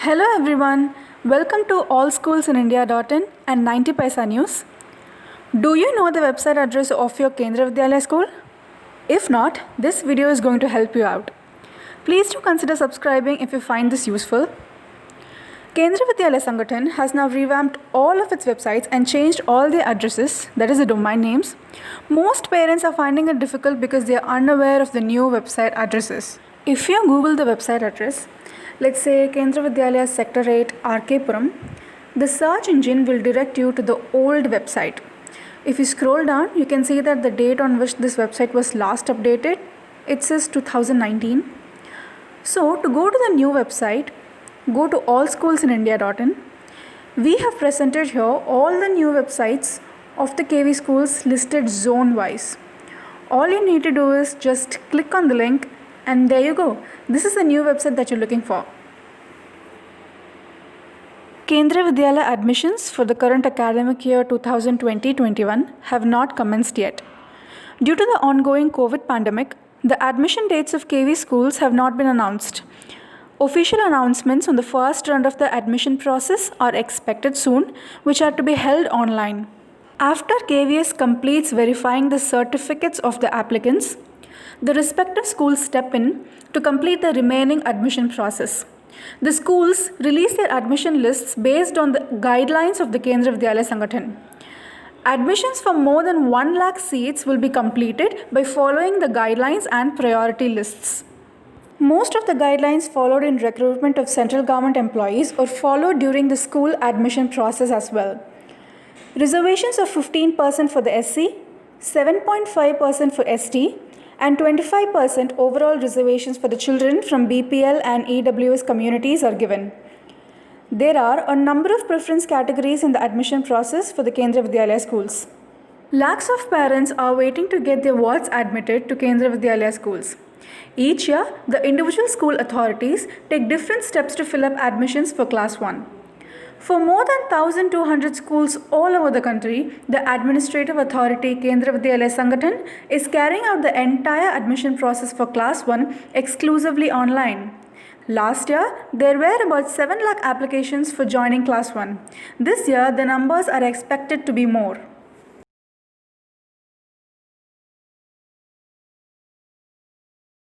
Hello everyone, welcome to allschoolsinindia.in and 90 Paisa News. Do you know the website address of your Kendra Vidyalaya school? If not, this video is going to help you out. Please do consider subscribing if you find this useful. Kendra Vidyalaya Sangathan has now revamped all of its websites and changed all their addresses, that is the domain names. Most parents are finding it difficult because they are unaware of the new website addresses. If you Google the website address, let's say Kendra Vidyalaya Sector 8 RK Puram, the search engine will direct you to the old website. If you scroll down, you can see that the date on which this website was last updated, it says 2019. So to go to the new website, go to allschoolsinindia.in. We have presented here all the new websites of the KV schools listed zone wise. All you need to do is just click on the link and there you go. This is the new website that you're looking for. Kendra Vidyalaya admissions for the current academic year 2020-21 have not commenced yet. Due to the ongoing COVID pandemic, the admission dates of KV schools have not been announced. Official announcements on the first round of the admission process are expected soon, which are to be held online. After KVS completes verifying the certificates of the applicants, the respective schools step in to complete the remaining admission process. The schools release their admission lists based on the guidelines of the Kendra Vidyalaya Sangathan. Admissions for more than 1 lakh seats will be completed by following the guidelines and priority lists. Most of the guidelines followed in recruitment of central government employees or followed during the school admission process as well. Reservations of 15% for the SC, 7.5% for ST, and 25% overall reservations for the children from BPL and EWS communities are given. There are a number of preference categories in the admission process for the Kendra Vidyalaya schools. Lakhs of parents are waiting to get their wards admitted to Kendra Vidyalaya schools. Each year, the individual school authorities take different steps to fill up admissions for Class 1. For more than 1,200 schools all over the country, the administrative authority Kendra Vidyalaya Sangathan is carrying out the entire admission process for Class 1 exclusively online. Last year, there were about 7 lakh applications for joining Class 1. This year, the numbers are expected to be more.